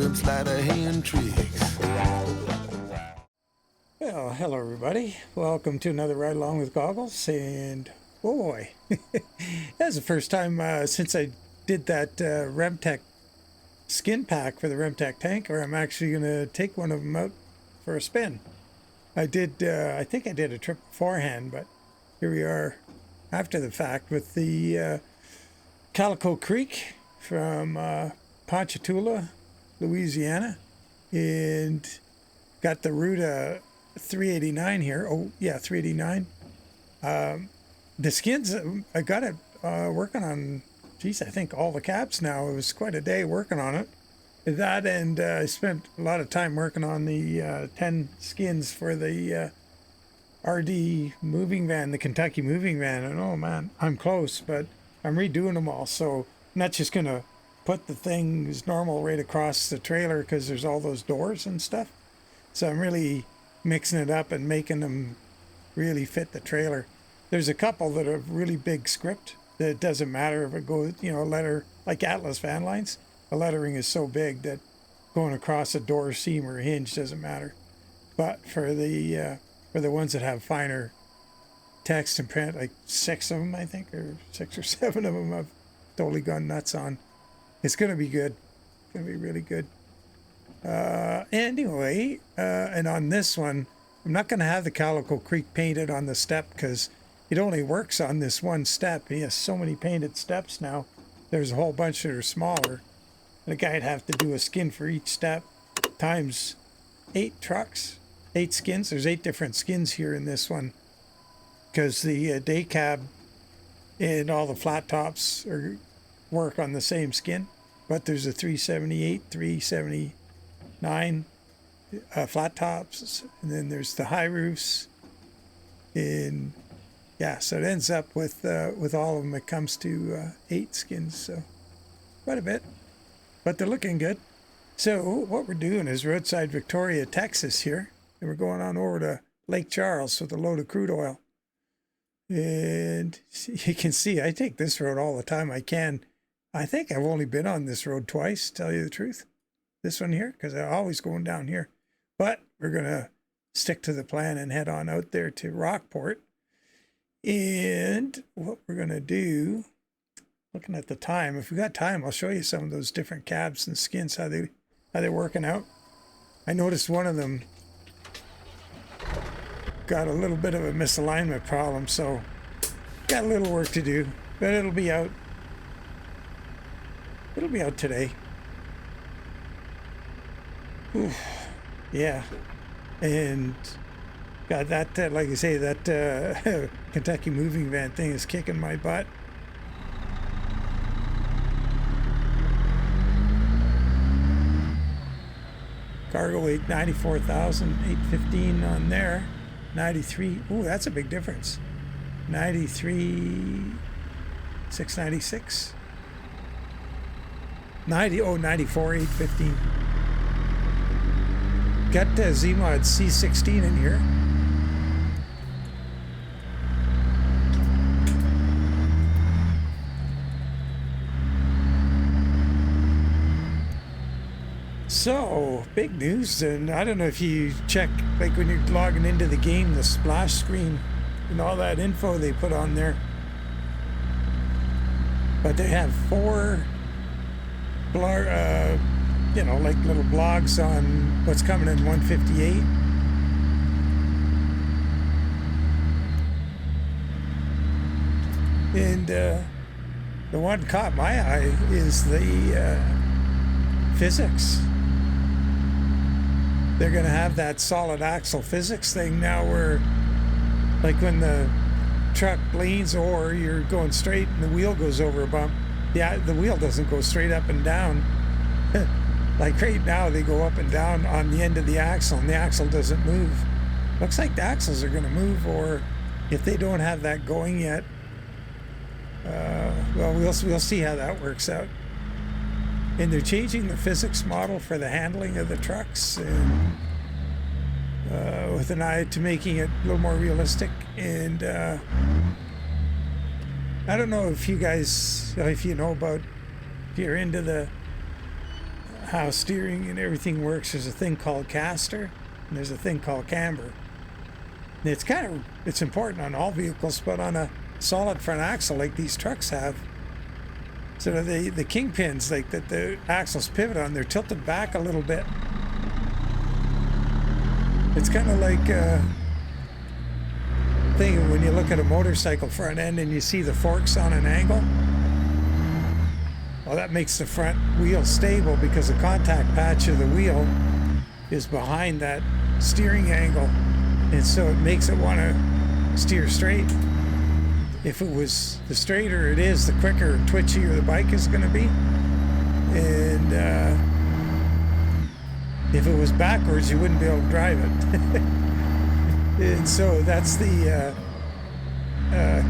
some sleight of hand tricks. Well, hello everybody. Welcome to another Ride Along with Goggles. And oh boy, that's the first time since I did that Remtec skin pack for the Remtec Tanker. I'm actually going to take one of them out for a spin. I think I did a trip beforehand, but here we are after the fact with the Calico Creek from Ponchatoula, Louisiana, and got the Ruda 389 here. Oh yeah, 389. The skins, I got it working on, geez, I think all the caps now. It was quite a day working on it. That, and I spent a lot of time working on the 10 skins for the RD moving van, the Kentucky moving van. And oh man, I'm close, but I'm redoing them all. So I'm not just gonna put the things normal right across the trailer because there's all those doors and stuff. So I'm really mixing it up and making them really fit the trailer. There's a couple that are really big script that it doesn't matter if it goes, you know, a letter like Atlas van lines. The lettering is so big that going across a door seam or hinge doesn't matter. But for the ones that have finer text and print, like 6 of them, I think, or 6 or 7 of them, I've totally gone nuts on. It's going to be good. It's going to be really good. Anyway, and on this one, I'm not going to have the Calico Creek painted on the step because it only works on this one step. He has so many painted steps now. There's a whole bunch that are smaller. The guy'd have to do a skin for each step times 8 trucks, 8 skins. There's 8 different skins here in this one because the day cab and all the flat tops work on the same skin. But there's a 378, 379 flat tops, and then there's the high roofs. And yeah, so it ends up with all of them. It comes to 8 skins, so quite a bit. But they're looking good. So what we're doing is roadside Victoria, Texas here. And we're going on over to Lake Charles with a load of crude oil. And you can see I take this road all the time I can. I think I've only been on this road twice, to tell you the truth. This one here, because I'm always going down here. But we're going to stick to the plan and head on out there to Rockport. And what we're going to do, looking at the time, if we got time, I'll show you some of those different cabs and skins, how they're working out. I noticed one of them got a little bit of a misalignment problem, so got a little work to do, but it'll be out. It'll be out today. Oof. Yeah, and got that, like I say, that Kentucky moving van thing is kicking my butt. Cargo weight 94,815 on there. 93. Ooh, that's a big difference. 93,696. 94,815. Got ZMod C16 in here. So, big news, and I don't know if you check, like when you're logging into the game, the splash screen and all that info they put on there. But they have 4 you know, like little blogs on what's coming in 158. And the one caught my eye is the physics. They're going to have that solid axle physics thing now where, like when the truck leans or you're going straight and the wheel goes over a bump, the wheel doesn't go straight up and down. Like right now, they go up and down on the end of the axle, and the axle doesn't move. Looks like the axles are going to move, or if they don't have that going yet, well, we'll see how that works out. And they're changing the physics model for the handling of the trucks, and with an eye to making it a little more realistic. And I don't know if you guys, if you know about, if you're into the how steering and everything works, there's a thing called caster and there's a thing called camber. And it's important on all vehicles, but on a solid front axle like these trucks have, so the kingpins, like that the axles pivot on, they're tilted back a little bit. It's kind of like thing when you look at a motorcycle front end and you see the forks on an angle. Well, that makes the front wheel stable because the contact patch of the wheel is behind that steering angle, and so it makes it want to steer straight. If it was, the straighter it is, the quicker and twitchier the bike is going to be. And if it was backwards, you wouldn't be able to drive it. And so that's the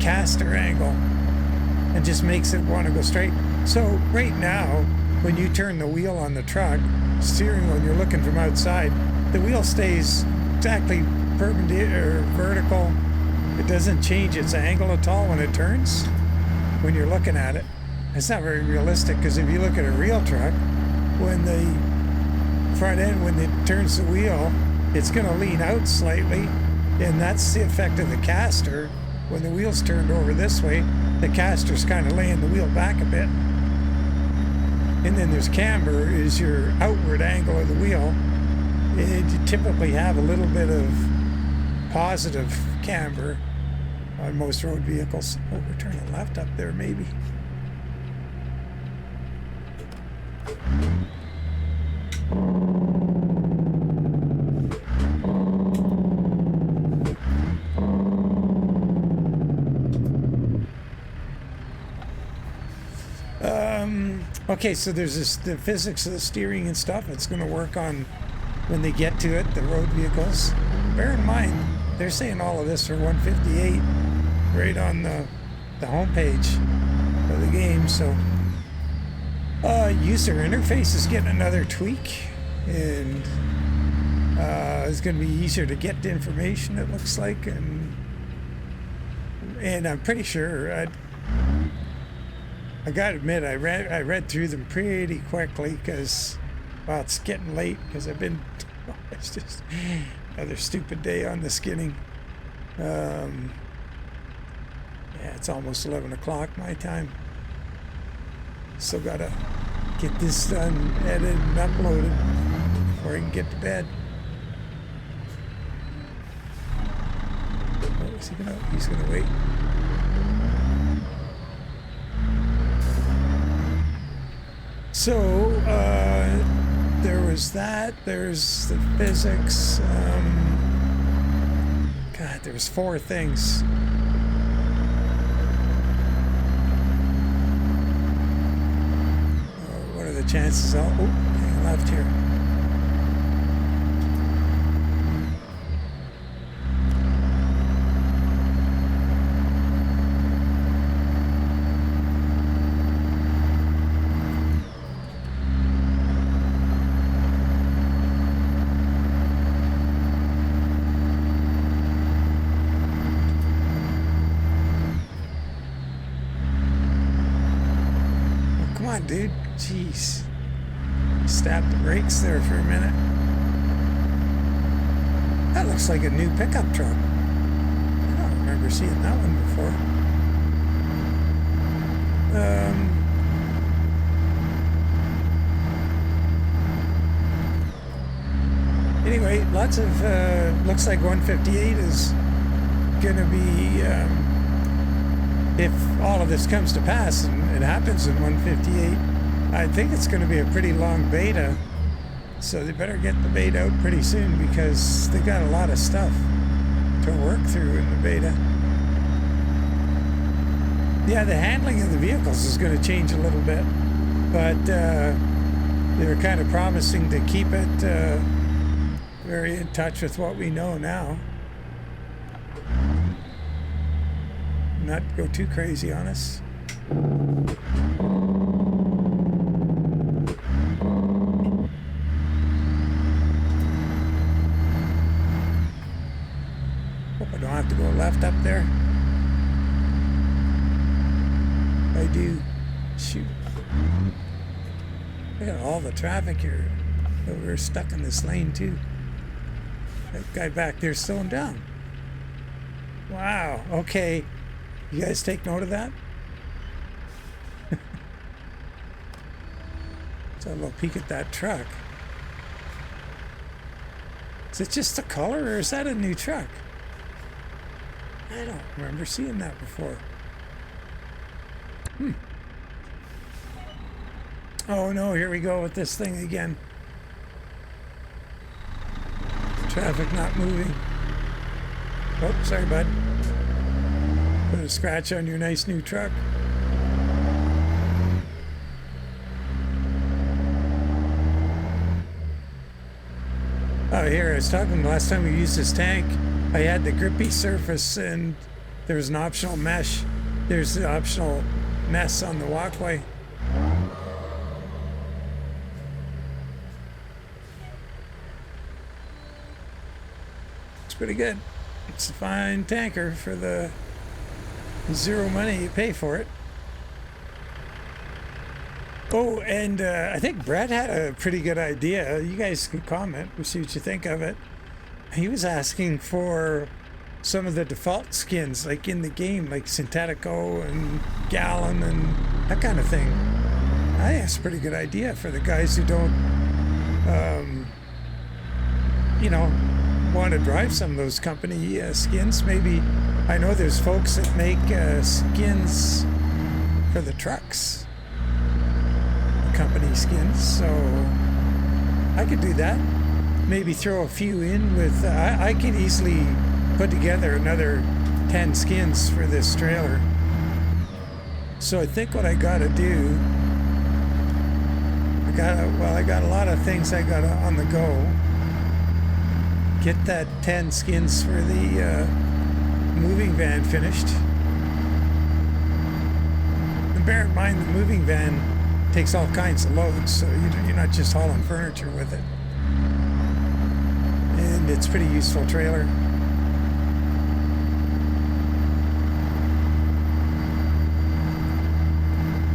caster angle, and just makes it want to go straight. So right now, when you turn the wheel on the truck, steering when you're looking from outside, the wheel stays exactly perpendicular or vertical. It doesn't change its angle at all when it turns, when you're looking at it. It's not very realistic, because if you look at a real truck, when the front end, when it turns the wheel, it's going to lean out slightly, and that's the effect of the caster. When the wheel's turned over this way, the caster's kind of laying the wheel back a bit. And then there's camber, is your outward angle of the wheel. And you typically have a little bit of positive camber on most road vehicles. Oh, we're turning left up there, maybe. Okay, so there's the physics of the steering and stuff. It's going to work on when they get to it, the road vehicles. Bear in mind, they're saying all of this for 158 right on the homepage of the game. So user interface is getting another tweak, and it's going to be easier to get the information, it looks like, and I'm pretty sure I gotta admit, I read through them pretty quickly, because, well, it's getting late, because it's just another stupid day on the skinning. Yeah, it's almost 11 o'clock my time. Still gotta get this done, edited and uploaded before I can get to bed. Oh, is he gonna? He's gonna wait. So, there was that, there's the physics, God, there was 4 things. What are the chances? Oh, hang left here. Dude, jeez, stabbed the brakes there for a minute. That looks like a new pickup truck. I don't remember seeing that one before. Anyway, lots of looks like 158 is gonna be if all of this comes to pass, and it happens in 158, I think it's going to be a pretty long beta. So they better get the beta out pretty soon, because they got a lot of stuff to work through in the beta. Yeah, the handling of the vehicles is going to change a little bit, but they're kind of promising to keep it very in touch with what we know now. Not go too crazy on us. Hope I don't have to go left up there. I do. Shoot. Look at all the traffic here. Oh, we're stuck in this lane too. That guy back there slowing down. Wow, okay. You guys take note of that? Let's have a little peek at that truck. Is it just the color, or is that a new truck? I don't remember seeing that before. Oh no, here we go with this thing again. Traffic not moving. Oh, sorry, bud. Put a scratch on your nice new truck. Oh, here, I was talking last time we used this tank. I had the grippy surface and there was an optional mesh. There's the optional mess on the walkway. It's pretty good. It's a fine tanker for the zero money you pay for it. Oh, and I think Brett had a pretty good idea. You guys can comment. We'll see what you think of it. He was asking for some of the default skins, like in the game, like Syntetico and Gallon and that kind of thing. I think that's a pretty good idea for the guys who don't, you know, want to drive some of those company skins. Maybe, I know there's folks that make skins for the trucks. Company skins, so I could do that. Maybe throw a few in with I could easily put together another 10 skins for this trailer. So I think what I gotta do, I got a lot of things I got on the go. Get that 10 skins for the moving van finished. And bear in mind, the moving van takes all kinds of loads, so you're not just hauling furniture with it. And it's a pretty useful trailer.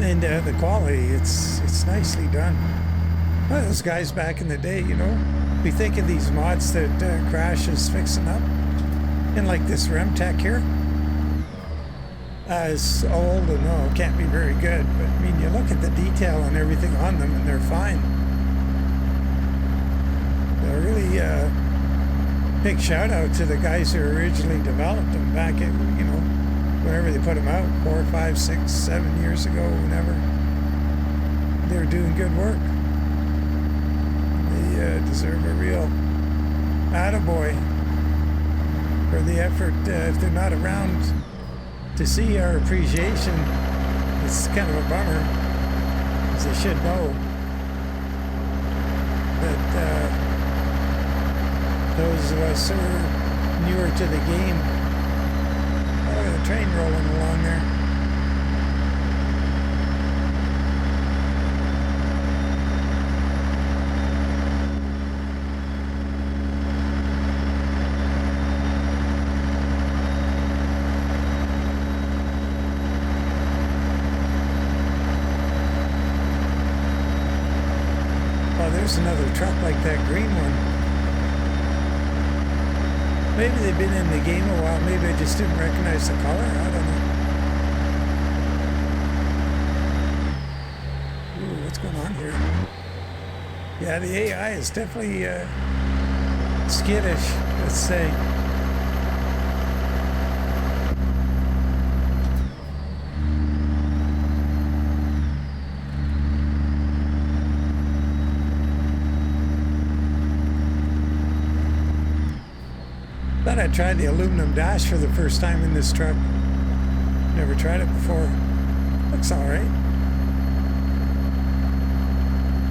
And the quality, it's nicely done. Well, those guys back in the day, you know, we think of these mods that Crash is fixing up. And like this Remtec here. It's old and no, can't be very good, but I mean, you look at the detail and everything on them and they're fine. They're really big shout out to the guys who originally developed them back in, you know, whenever they put them out, 4, 5, 6, 7 years ago, whenever. They're doing good work. They deserve a real attaboy for the effort. If they're not around to see our appreciation, it's kind of a bummer, because they should know that those of us who are newer to the game. Oh, look at the train rolling along there. There's another truck like that green one. Maybe they've been in the game a while. Maybe I just didn't recognize the color. I don't know. Ooh, what's going on here? Yeah, the AI is definitely skittish, let's say. Thought I'd try the aluminum dash for the first time in this truck. Never tried it before. Looks alright.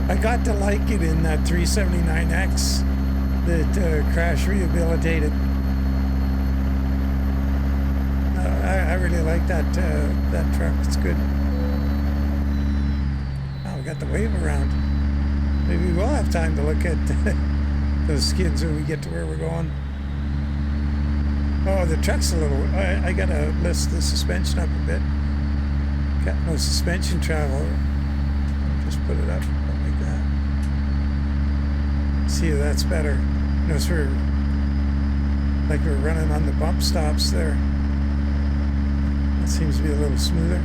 I got to like it in that 379X that Crash rehabilitated. I really like that that truck. It's good. Oh, we got the wave around. Maybe we'll have time to look at those skins when we get to where we're going. Oh, the truck's a little... I gotta lift the suspension up a bit. Got no suspension travel. Just put it up like that. see if that's better. Notice we're running on the bump stops there. That seems to be a little smoother.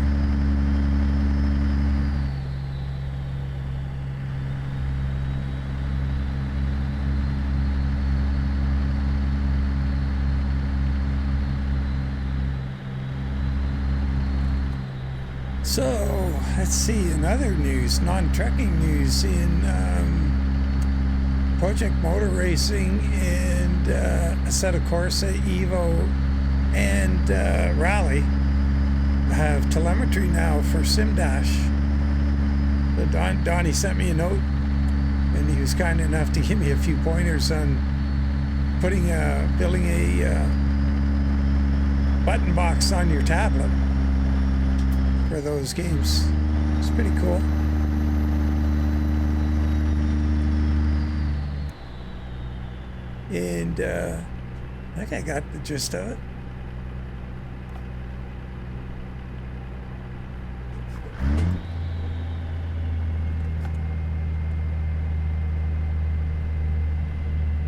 So, let's see, another news, non-trucking news in Project Motor Racing and Assetto Corsa, Evo, and Rally have telemetry now for SimDash. So Donnie sent me a note, and he was kind enough to give me a few pointers on building a button box on your tablet for those games. It's pretty cool. And I think I got the gist of it.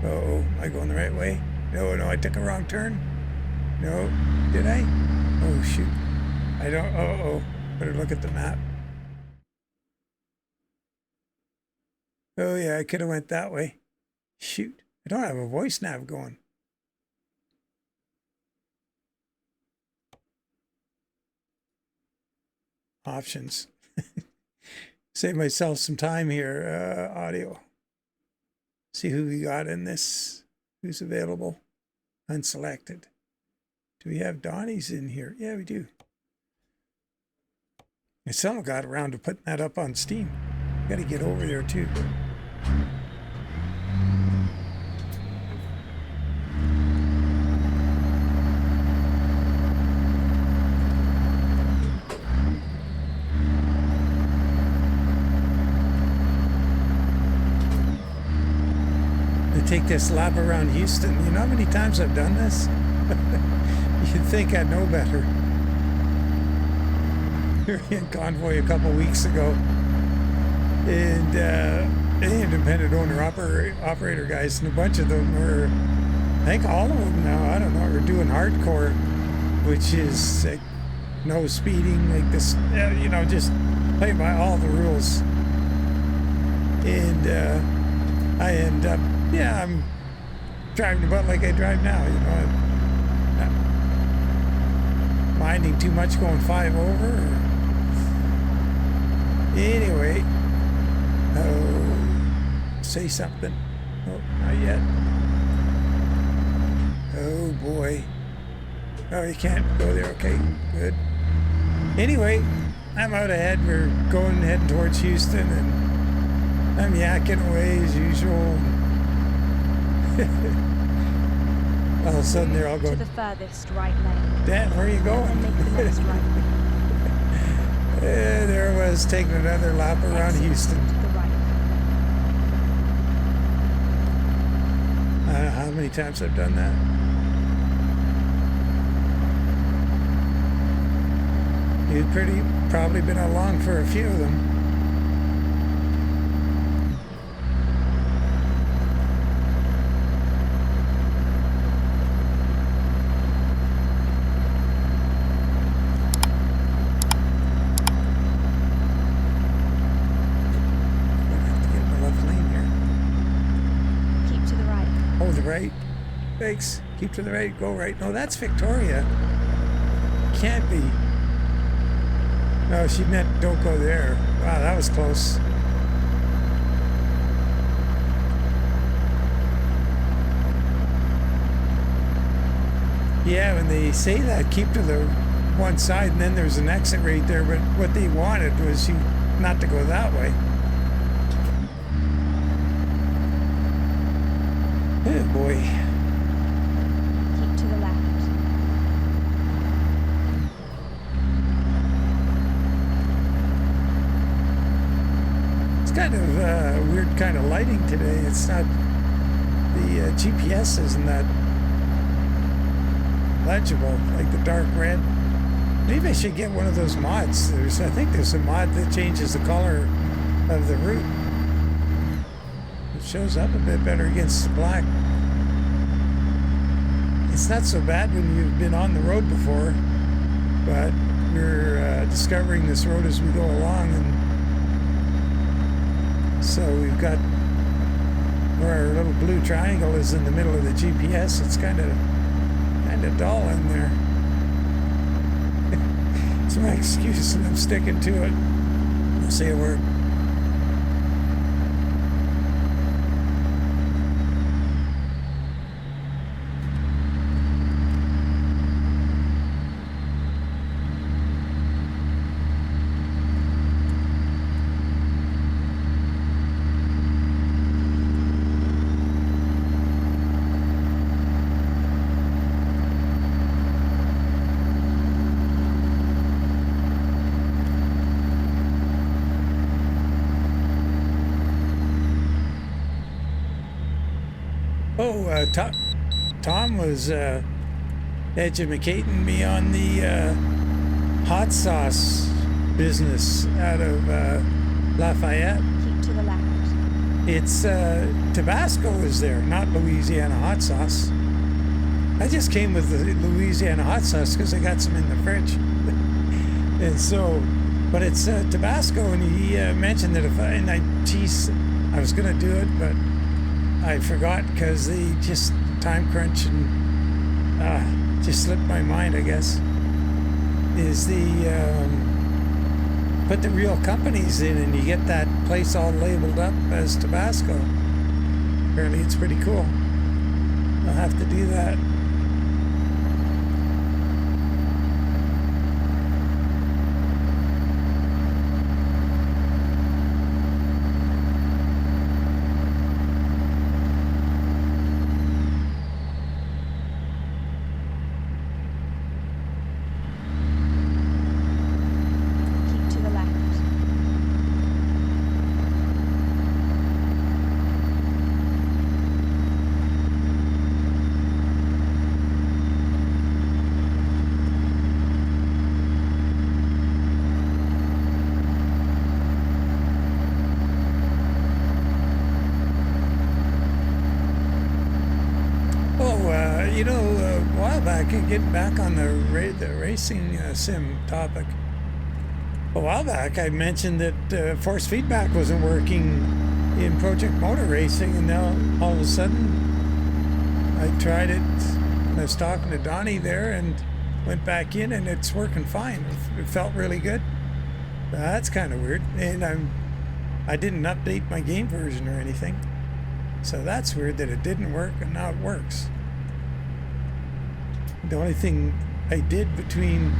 Uh-oh, am I going the right way? No, I took a wrong turn. No, did I? Oh, shoot. I don't, better look at the map. Oh yeah, I could have went that way. Shoot, I don't have a voice nav going. Options. Save myself some time here, audio. See who we got in this, who's available. Unselected. Do we have Donnie's in here? Yeah, we do. I still got around to putting that up on Steam. Got to get over there too. To take this lap around Houston. You know how many times I've done this? You'd think I'd know better. In Convoy a couple weeks ago, and independent owner operator guys, and a bunch of them were, I think all of them now, I don't know, are doing hardcore, which is like no speeding, like this, you know, just playing by all the rules. And I end up, yeah, I'm driving about like I drive now, you know, I'm not minding too much going 5 over. Anyway, oh, say something. Oh, not yet. Oh boy. Oh, you can't go there. Okay, good. Anyway, I'm out ahead. We're heading towards Houston, and I'm yakking away as usual. All of a sudden, they're all going to the furthest right lane. Dan, where are you going? And then make the next right. There I was taking another lap around Houston. To the right. I don't know how many times I've done that. You've probably been along for a few of them. Right. Thanks. Keep to the right. Go right. No, that's Victoria. Can't be. No, she meant don't go there. Wow, that was close. Yeah, when they say that, keep to the one side, and then there's an exit right there, but what they wanted was you not to go that way. Oh boy. Keep to the left. It's kind of weird kind of lighting today. It's not, the GPS isn't that legible, like the dark red. Maybe I should get one of those mods. I think there's a mod that changes the color of the route. It shows up a bit better against the black. It's not so bad when you've been on the road before, but we're discovering this road as we go along, and so we've got where our little blue triangle is in the middle of the GPS. It's kind of dull in there. It's my excuse, and I'm sticking to it. I'll say a word. Tom was educating me on the hot sauce business out of Lafayette. Keep to the left. It's Tabasco is there, not Louisiana hot sauce. I just came with the Louisiana hot sauce because I got some in the fridge. And so, but it's Tabasco, and he mentioned that I was going to do it, but I forgot because they just time crunch and just slipped my mind, I guess. Is the put the real companies in, and you get that place all labeled up as Tabasco. Apparently it's pretty cool. I'll have to do that. Getting back on the racing sim topic. A while back I mentioned that force feedback wasn't working in Project Motor Racing, and now all of a sudden I tried it. I was talking to Donnie there and went back in, and it's working fine. It felt really good. That's kind of weird, and I didn't update my game version or anything, so that's weird that it didn't work and now it works. The only thing I did between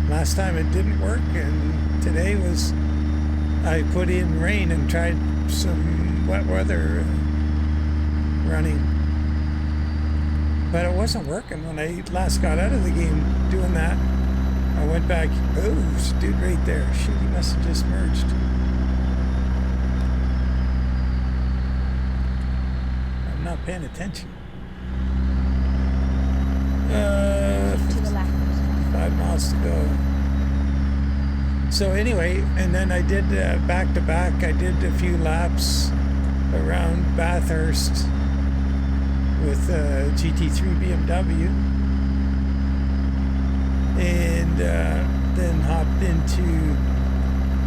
last time it didn't work and today was I put in rain and tried some wet weather running. But it wasn't working when I last got out of the game doing that. I went back, oh, dude right there. Shoot, he must have just merged. I'm not paying attention. To the left. 5 miles to go. So anyway, and then I did back to back. I did a few laps around Bathurst with GT3 BMW, and then hopped into,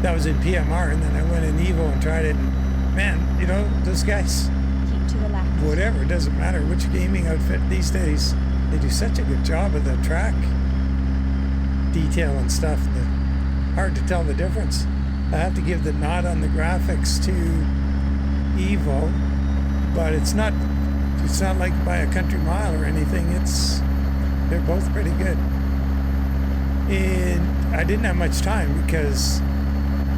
that was in PMR, and then I went in Evo and tried it. And man, you know, those guys, Keep to the left. whatever, it doesn't matter which gaming outfit these days, they do such a good job of the track detail and stuff that hard to tell the difference. I have to give the nod on the graphics to Evo, but it's not like by a country mile or anything. They're both pretty good. And I didn't have much time because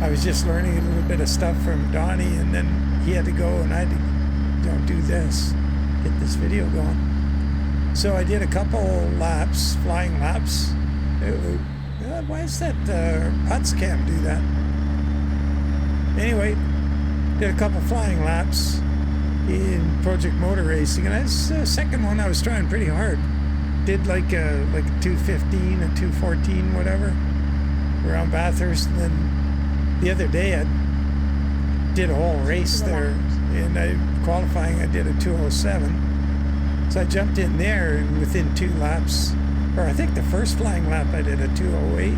I was just learning a little bit of stuff from Donnie, and then he had to go and I had to do this, get this video going. So I did a couple laps, flying laps. Why is that HUTS cam do that? Anyway, did a couple flying laps in Project Motor Racing, and that's the second one I was trying pretty hard. Did like a 215, a 214, whatever, around Bathurst, and then the other day I did a whole race there. and qualifying I did a 207. So I jumped in there, and within 2 laps, or I think the first flying lap I did a 208.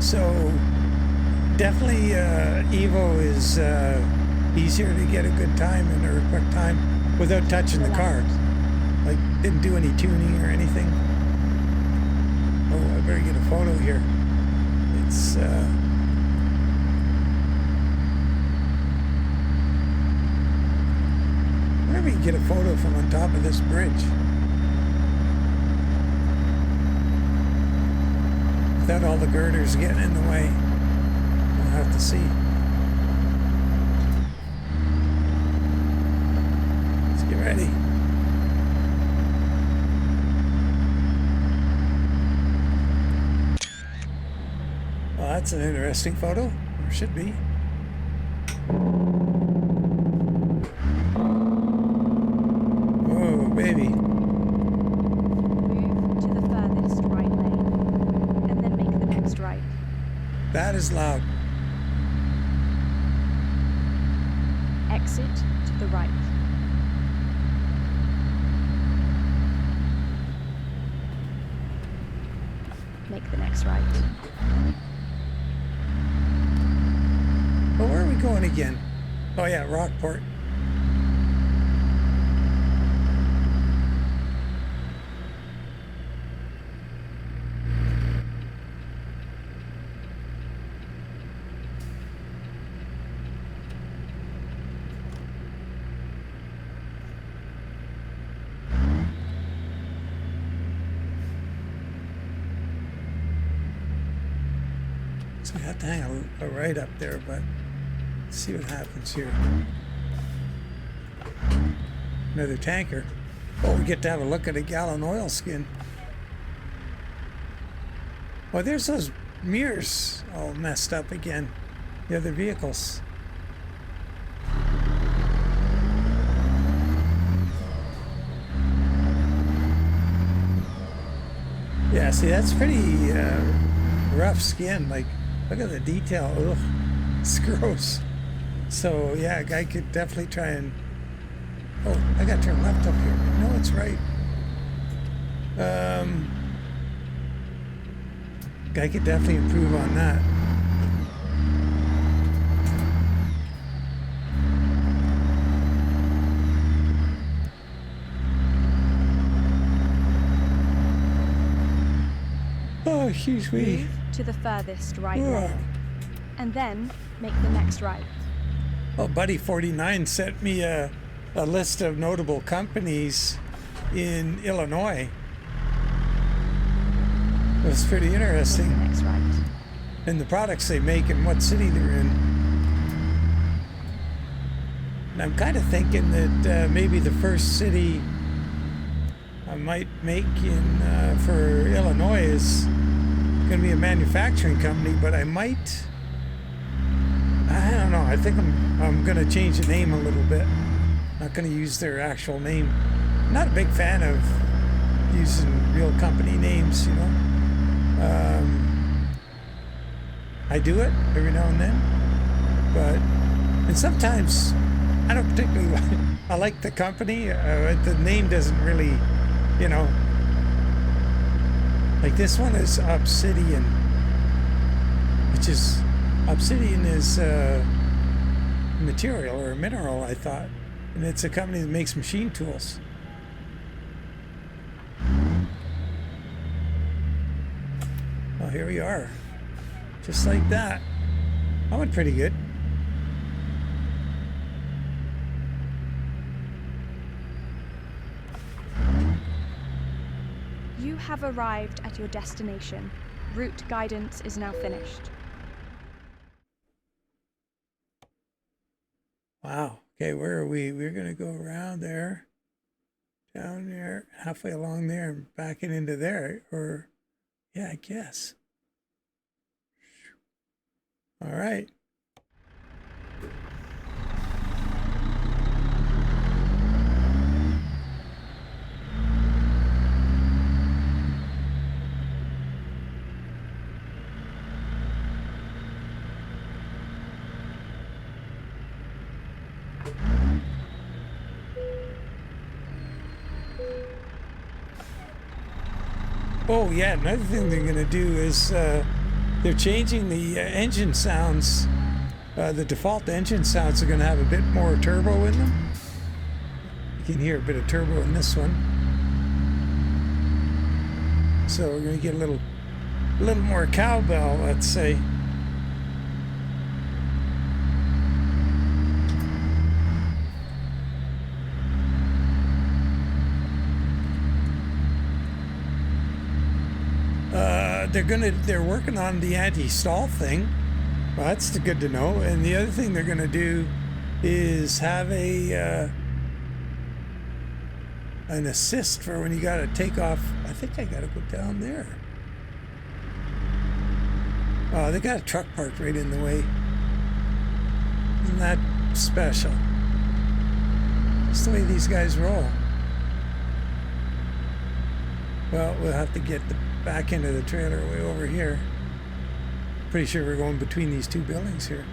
So definitely Evo is easier to get a good time in, or a quick time without touching the car. Like, didn't do any tuning or anything. Oh, I better get a photo here. It's whenever you get a photo from on top of this bridge without all the girders getting in the way. We'll have to see. Let's get ready. Well, that's an interesting photo. Or should be. Oh, baby. Move to the furthest right lane, and then make the next right. That is loud. Exit to the right. Make the next right. Well, where are we going again? Oh yeah, Rockport. So we have to hang a right up there, but let's see what happens here. Another tanker. Oh, we get to have a look at a gallon oil skin. Well, there's those mirrors all messed up again. The other vehicles. Yeah, see, that's pretty rough skin. Like, look at the detail. Ugh, it's gross. So, yeah, a guy could definitely try and... Oh, I got to turn left up here. No, it's right. Guy could definitely improve on that. Oh, excuse me. Move to the furthest right lane, and then make the next right. Well, Buddy 49 sent me a list of notable companies in Illinois. It was pretty interesting. Make the next right. And the products they make and what city they're in. And I'm kind of thinking that maybe the first city I might make in for Illinois is going to be a manufacturing company, but I might, I don't know, I think I'm going to change the name a little bit. Not going to use their actual name. I'm not a big fan of using real company names, you know. I do it every now and then, and sometimes I don't particularly like, I like the company, the name doesn't really, you know, like this one is Obsidian, which is, Obsidian is material or a mineral, I thought, and it's a company that makes machine tools. Well, here we are. Just like that. I went pretty good. You have arrived at your destination. Route guidance is now finished. Wow. Okay, where are we? We're going to go around there, down there, halfway along there, and backing into there. Or, yeah, I guess. All right. Oh yeah, another thing they're going to do is they're changing the engine sounds. The default engine sounds are going to have a bit more turbo in them. You can hear a bit of turbo in this one. So we're going to get a little more cowbell, let's say. They're working on the anti-stall thing. Well, that's good to know. And the other thing they're going to do is have an assist for when you got to take off. I think I got to go down there. Oh, they got a truck parked right in the way. Isn't that special? That's the way these guys roll. Well, we'll have to get the back end of the trailer way over here. Pretty sure we're going between these two buildings here.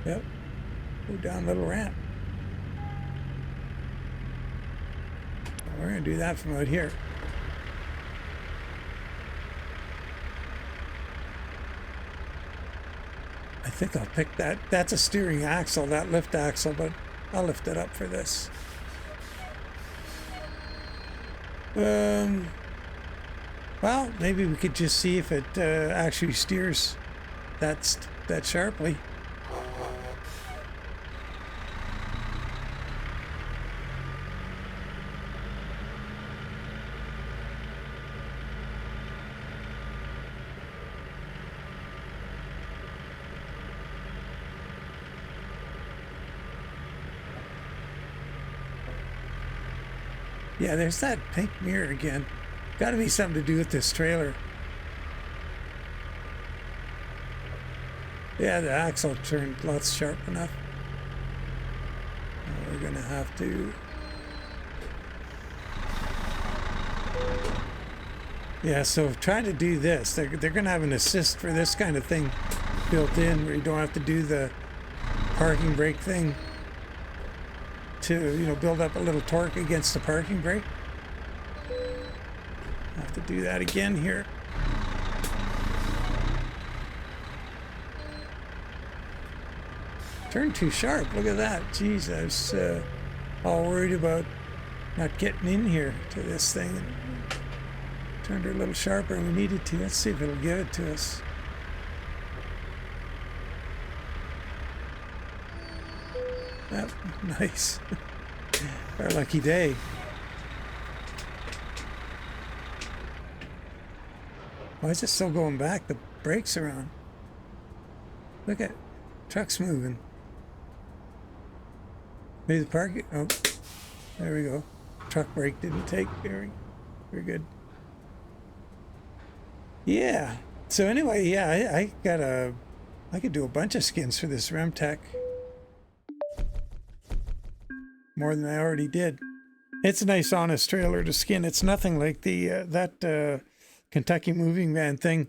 Yep. Go down a little ramp. We're going to do that from out here. I think I'll pick that. That's a steering axle, that lift axle, but I'll lift it up for this. Well, maybe we could just see if it actually steers that sharply. Yeah, there's that pink mirror again. Got to be something to do with this trailer. Yeah, the axle turned lots sharp enough. We're gonna have to. Yeah, so trying to do this, they're gonna have an assist for this kind of thing built in, where you don't have to do the parking brake thing to, you know, build up a little torque against the parking brake. I have to do that again here. Turned too sharp. Look at that. Jeez, I was all worried about not getting in here to this thing. Turned her a little sharper than we needed to. Let's see if it'll give it to us. Yep, nice. Our lucky day. Why is it still going back? The brakes are on. Look at truck's moving. Maybe the park. Oh, there we go. Truck brake didn't take. We're good. Yeah. So anyway, yeah, I could do a bunch of skins for this Remtec. More than I already did. It's a nice, honest trailer to skin. It's nothing like the that Kentucky moving van thing.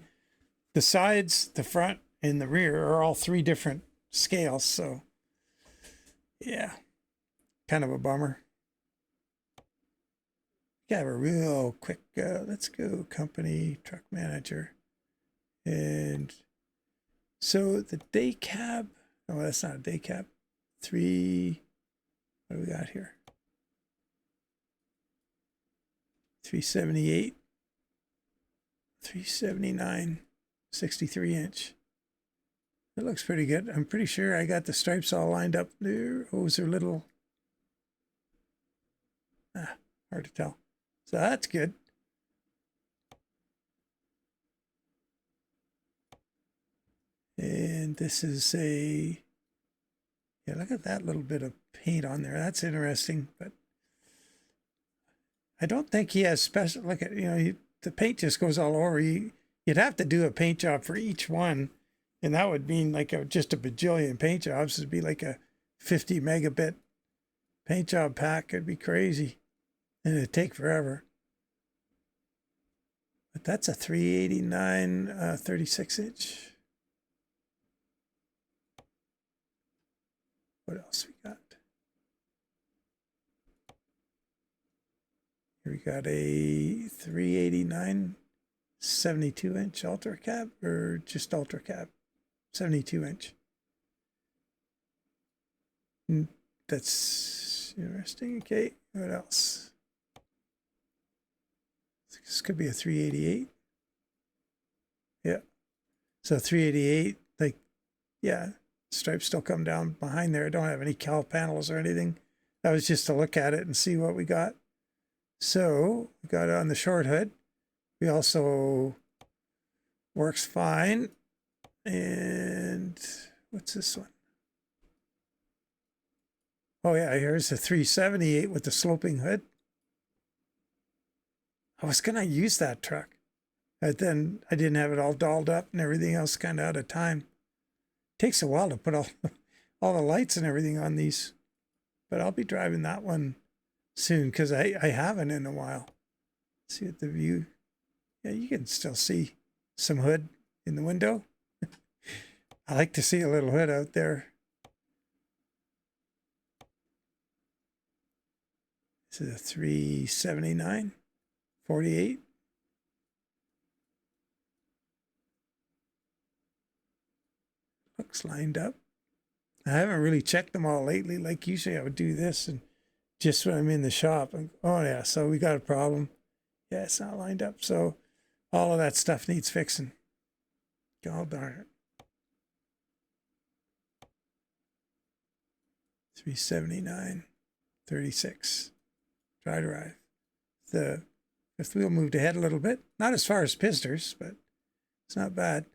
The sides, the front, and the rear are all three different scales. So, yeah, kind of a bummer. Yeah, we're real quick. Let's go company truck manager, and so the day cab. Oh, that's not a day cab. What do we got here? 378, 379, 63 inch. That looks pretty good. I'm pretty sure I got the stripes all lined up there. Those are little. Hard to tell. So that's good. And this is a. Yeah, look at that little bit of paint on there. That's interesting, but I don't think he has special. Look at, the paint just goes all over. You'd have to do a paint job for each one, and that would mean like just a bajillion paint jobs. It'd be like a 50 megabit paint job pack. It'd be crazy, and it'd take forever. But that's a 389 36 inch. What else we got? Here we got a 389 72-inch ultra cab, or just ultra cab, 72-inch. That's interesting. Okay, what else? This could be a 388. Yeah. So 388, like, yeah, stripes still come down behind there. I don't have any cal panels or anything. That was just to look at it and see what we got. So we got it on the short hood. We also works fine. And what's this one? Oh yeah, here's a 378 with the sloping hood. I was gonna use that truck, but then I didn't have it all dolled up and everything else kind of out of time. Takes a while to put all the lights and everything on these, but I'll be driving that one soon because I haven't in a while. Let's see what the view. Yeah, you can still see some hood in the window. I like to see a little hood out there. This is a 379, 48. Looks lined up. I haven't really checked them all lately. Like usually I would do this and just when I'm in the shop. Oh yeah, so we got a problem. Yeah, it's not lined up. So all of that stuff needs fixing. God darn it. 379, 36. Dry drive. The fifth wheel moved ahead a little bit. Not as far as pisters, but it's not bad.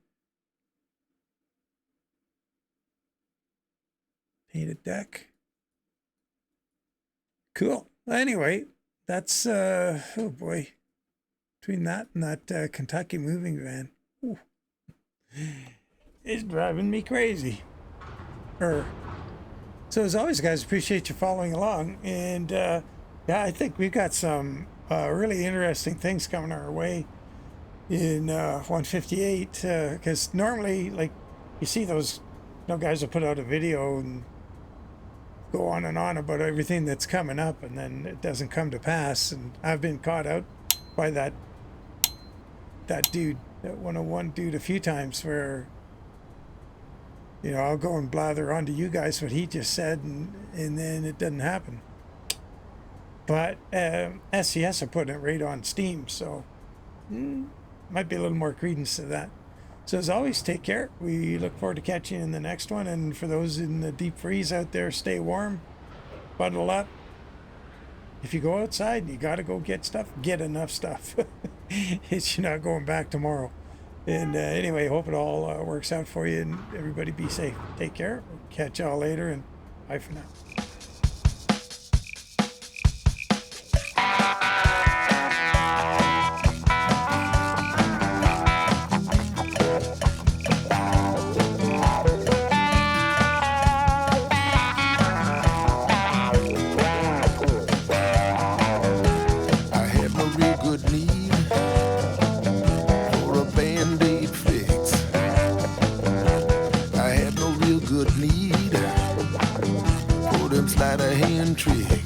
Painted deck. Cool. Well, anyway, that's, oh boy. Between that and that Kentucky moving van. Ooh, it's driving me crazy. So as always, guys, appreciate you following along. And yeah, I think we've got some really interesting things coming our way in 158. Because normally, like, you see those guys will put out a video and go on and on about everything that's coming up, and then it doesn't come to pass. And I've been caught out by that dude, that 101 dude, a few times where, you know, I'll go and blather on to you guys what he just said, and then it doesn't happen. But SCS are putting it right on Steam, so might be a little more credence to that. So as always, take care. We look forward to catching you in the next one. And for those in the deep freeze out there, stay warm, bundle up. If you go outside, you got to go get stuff. Get enough stuff. It's you're not going back tomorrow. And anyway, hope it all works out for you, and everybody be safe. Take care. We'll catch y'all later, and bye for now. Tree.